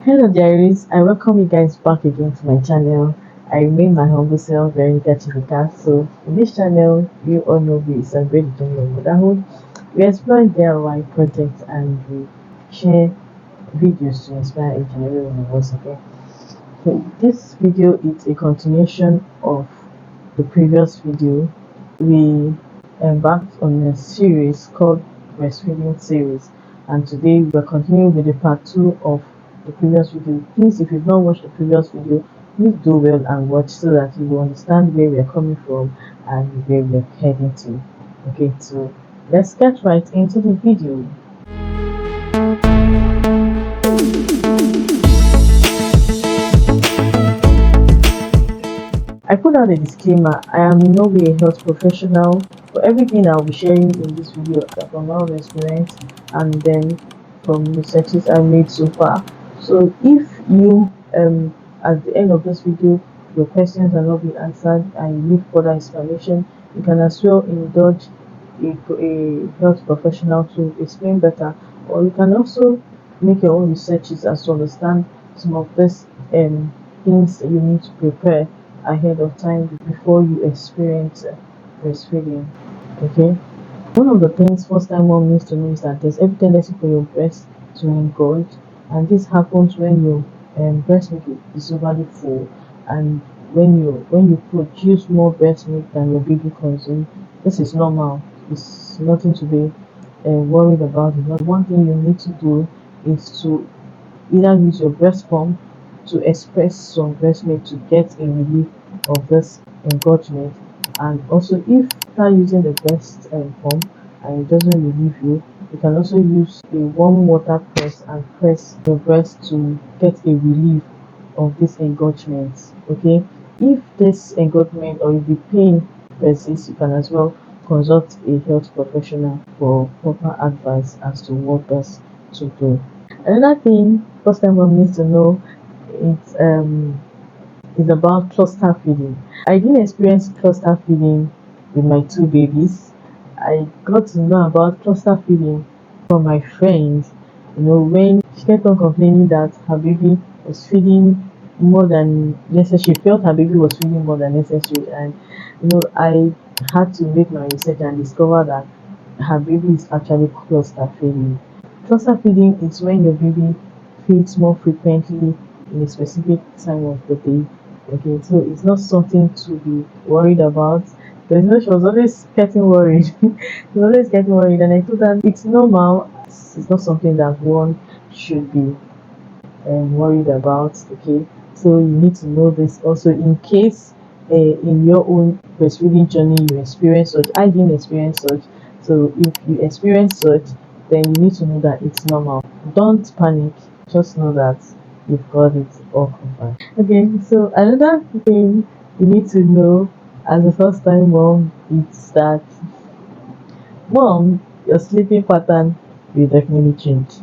Hello diaries, I welcome you guys back again to my channel. I remain my humble self, Veronica Chivika. So in this channel, you all know we celebrate the journey of motherhood. We explore DIY projects and we share videos to inspire each and every one of us. Okay. So this video is a continuation of the previous video. We embarked on a series called Breastfeeding series, and today we're continuing with the part 2 of the previous video. Please, if you've not watched the previous video, please do well and watch so that you will understand where we're coming from and where we're heading to. Okay, so let's get right into the video. I put out a disclaimer, I am in no way a health professional, but everything I'll be sharing in this video are from my own experience and then from researches I've made so far. So if you at the end of this video your questions are not being answered and you need further explanation, you can as well indulge a health professional to explain better, or you can also make your own researches as to understand some of these things that you need to prepare ahead of time before you experience breastfeeding. Okay, one of the things first time mom needs to know is that there's every tendency for your breast to engorge, and this happens when your breast milk is overly full, and when you produce more breast milk than your baby consumes. This is normal. It's nothing to be worried about. But one thing you need to do is to either use your breast pump to express some breast milk to get a relief of this engorgement, and also if after using the breast pump and it doesn't relieve you, you can also use a warm water press and press your breast to get a relief of this engorgement. Okay, if this engorgement or if the pain persists, you can as well consult a health professional for proper advice as to what best to do. Another thing first time mom needs to know is about cluster feeding. I didn't experience cluster feeding with my two babies. I got to know about cluster feeding from my friend. When she kept on complaining that her baby was feeding more than necessary, she felt her baby was feeding more than necessary, and I had to make my research and discover that her baby is actually cluster feeding. Cluster feeding is when your baby feeds more frequently in a specific time of the day. Okay, so it's not something to be worried about. She was always getting worried. She was always getting worried, and I told her it's normal. It's not something that one should be worried about. Okay, so you need to know this also in case in your own breastfeeding journey you experience such. I didn't experience such, so if you experience such, then you need to know that it's normal. Don't panic, just know that you've got it all covered. Okay, so another thing you need to know as a first time mom is that mom, your sleeping pattern will definitely change.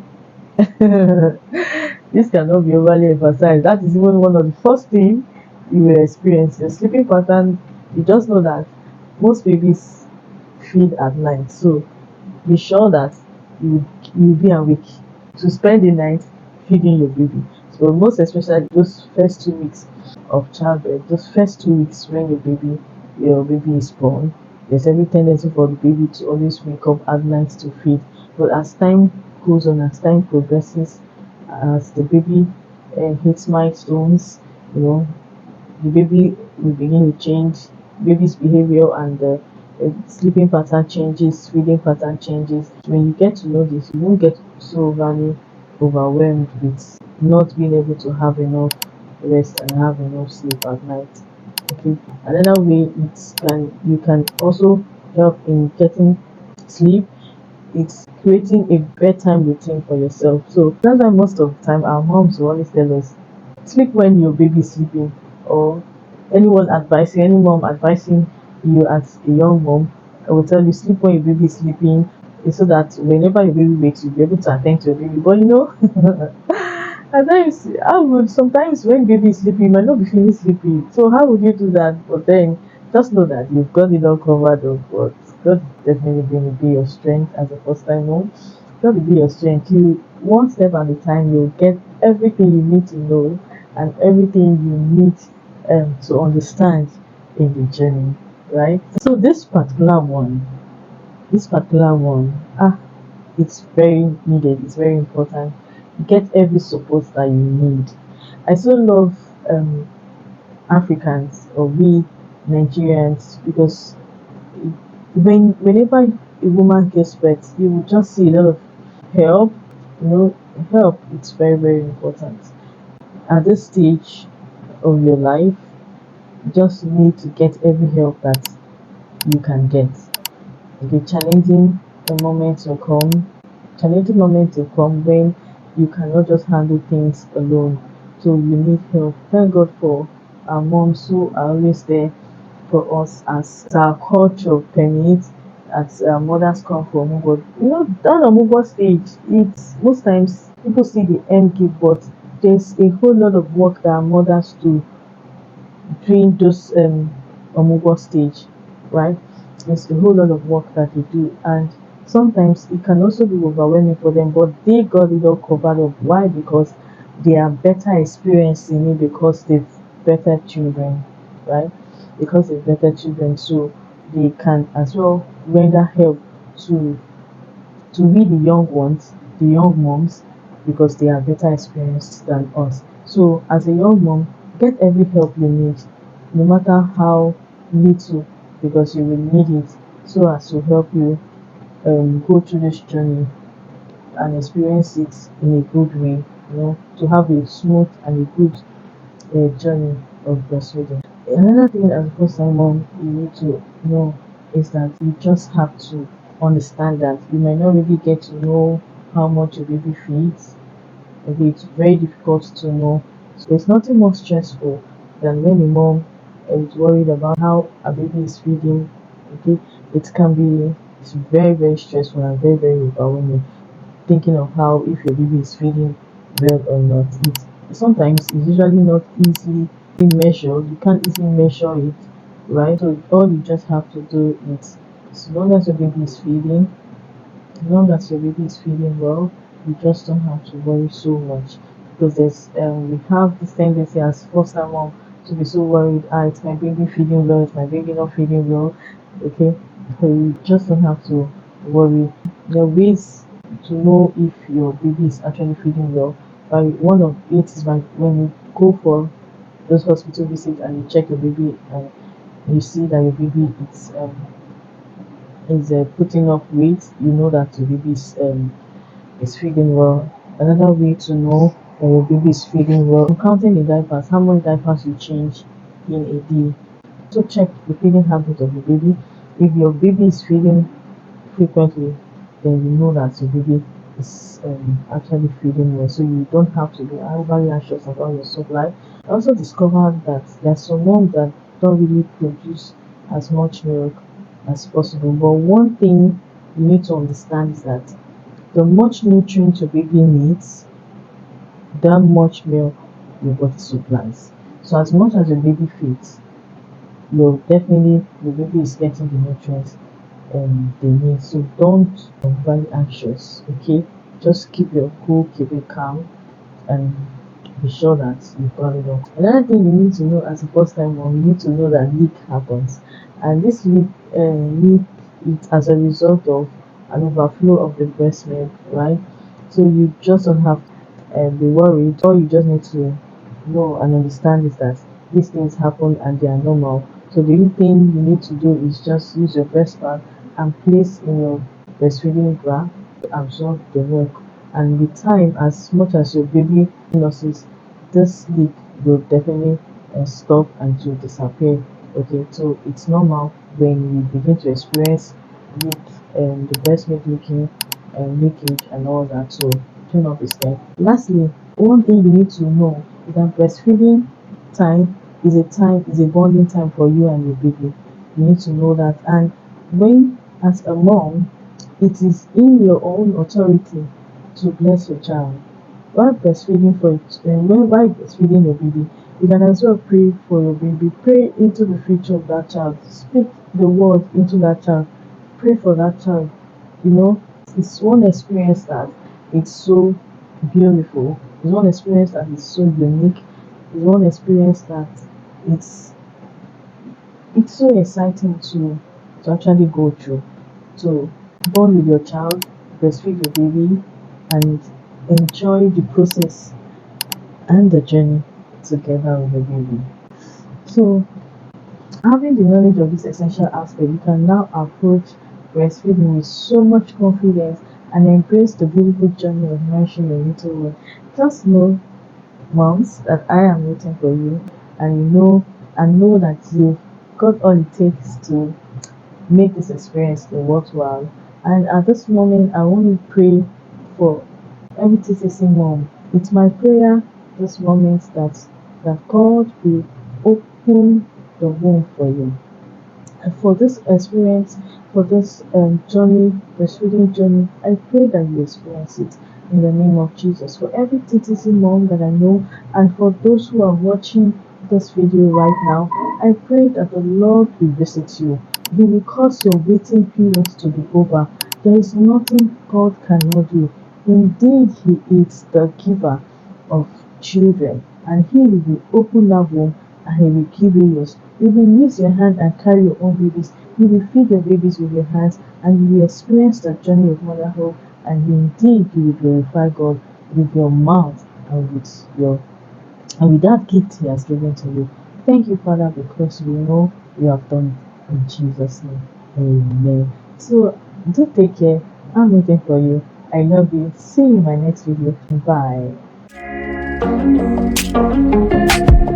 This cannot be overly emphasized. That is even one of the first things you will experience. Your sleeping pattern, you just know that most babies feed at night, so be sure that you be awake to spend the night feeding your baby. So most especially those first 2 weeks of childbirth, those first 2 weeks when your baby is born, there's every tendency for the baby to always wake up at night to feed. But as time goes on, as time progresses, as the baby hits milestones, you know, the baby will begin to change, baby's behavior and the sleeping pattern changes, feeding pattern changes. When you get to know this, you won't get so overly overwhelmed with not being able to have enough rest and have enough sleep at night. Okay, another way you can also help in getting sleep, it's creating a bedtime routine for yourself. So that's why most of the time our moms will always tell us sleep when your baby is sleeping, or any mom advising you as a young mom, I will tell you sleep when your baby is sleeping, so that whenever your baby wakes you'll be able to attend to your baby. But at times sometimes when baby is sleeping you might not be feeling sleepy, so how would you do that? But then just know that you've got it all covered up. But God is definitely going to be your strength as a first time mom. God will be your strength. You one step at a time, you'll get everything you need to know and everything you need to understand in the journey, right? So this particular one, it's very needed. It's very important. Get every support that you need. I so love Africans or we Nigerians because whenever a woman gives birth, you will just see a lot of help. You know, help. It's very very important at this stage of your life. You just need to get every help that you can get. Okay, challenging moments will come when you cannot just handle things alone. So you need help. Thank God for our moms who are always there for us as our culture permits, as mothers come from. But that Omugo stage, it's most times people see the end game, but there's a whole lot of work that our mothers do during those Omugo stage, right? There's a whole lot of work that they do, and sometimes it can also be overwhelming for them, but they got it all covered up. Why? Because they are better experienced in it, because they've better children, right? Because they've better children, so they can as well render help to we the young ones, the young moms, because they are better experienced than us. So as a young mom, get every help you need, no matter how little, because you will need it so as to help you go through this journey and experience it in a good way, to have a smooth and a good journey of breastfeeding. Another thing as a first time mom you need to know is that you just have to understand that you might not really get to know how much your baby feeds. Okay, it's very difficult to know. So there's nothing more stressful than when a mom is worried about how a baby is feeding. Okay, it can be, it's very very stressful and very very overwhelming, thinking of how if your baby is feeding well or not. Sometimes it's usually not easily measured. You can't easily measure it, right? So all you just have to do is, as long as your baby is feeding, as long as your baby is feeding well, you just don't have to worry so much, because we have this tendency as first time mom to be so worried. It's my baby feeding well, it's my baby not feeding well. Okay, so you just don't have to worry. There are ways to know if your baby is actually feeding well. One of it is by when you go for those hospital visits and you check your baby and you see that your baby is putting off weight, you know that your baby is feeding well. Another way to know that your baby is feeding well, counting the diapers, how many diapers you change in a day. So check the feeding habit of your baby. If your baby is feeding frequently, then you know that your baby is actually feeding well. So you don't have to be overly anxious about your supply. I also discovered that there's some moms that don't really produce as much milk as possible. But one thing you need to understand is that the much nutrient your baby needs, that much milk your body supplies. So as much as your baby feeds, your baby is getting the nutrients they need. So don't be very anxious. Okay, just keep your cool, keep it calm, and be sure that you got it all. Another thing you need to know as a first time mom, you need to know that leak happens, and this leak is as a result of an overflow of the breast milk, right? So you just don't have to be worried. All you just need to know and understand is that these things happen and they are normal. So the only thing you need to do is just use your breast pad and place in your breastfeeding bra to absorb the milk. And with time, as much as your baby nurses, this leak will definitely stop and to disappear. Okay, so it's normal when you begin to experience leak, the breast milk leaking and leakage and all that. So do not be scared. Lastly, one thing you need to know is that breastfeeding time is a bonding time for you and your baby. You need to know that. And when, as a mom, it is in your own authority to bless your child. While breastfeeding while breastfeeding your baby, you can as well pray for your baby. Pray into the future of that child. Speak the word into that child. Pray for that child. You know, it's one experience that it's so beautiful. It's one experience that is so unique. It's one experience that it's it's so exciting to actually go through. To bond with your child, breastfeed your baby, and enjoy the process and the journey together with the baby. So, having the knowledge of this essential aspect, you can now approach breastfeeding with so much confidence and embrace the beautiful journey of nourishing your little one. Just know, moms, that I am rooting for you, and know that you've got all it takes to make this experience a worthwhile. And at this moment, I want to pray for every TCC mom. It's my prayer this moment that God will open the womb for you. And for this experience, for this journey, breastfeeding journey, I pray that you experience it in the name of Jesus. For every TTC mom that I know, and for those who are watching this video right now, I pray that the Lord will visit you. He will cause your waiting periods to be over. There is nothing God cannot do. Indeed, He is the giver of children, and He will open that womb and He will give you yours. You will use your hand and carry your own babies. You will feed your babies with your hands, and you will experience the journey of motherhood. And indeed, you will glorify God with your mouth and with that gift He has given to you. Thank you, Father, because we know you have done it in Jesus' name. Amen. So do take care. I'm waiting for you. I love you. See you in my next video. Bye.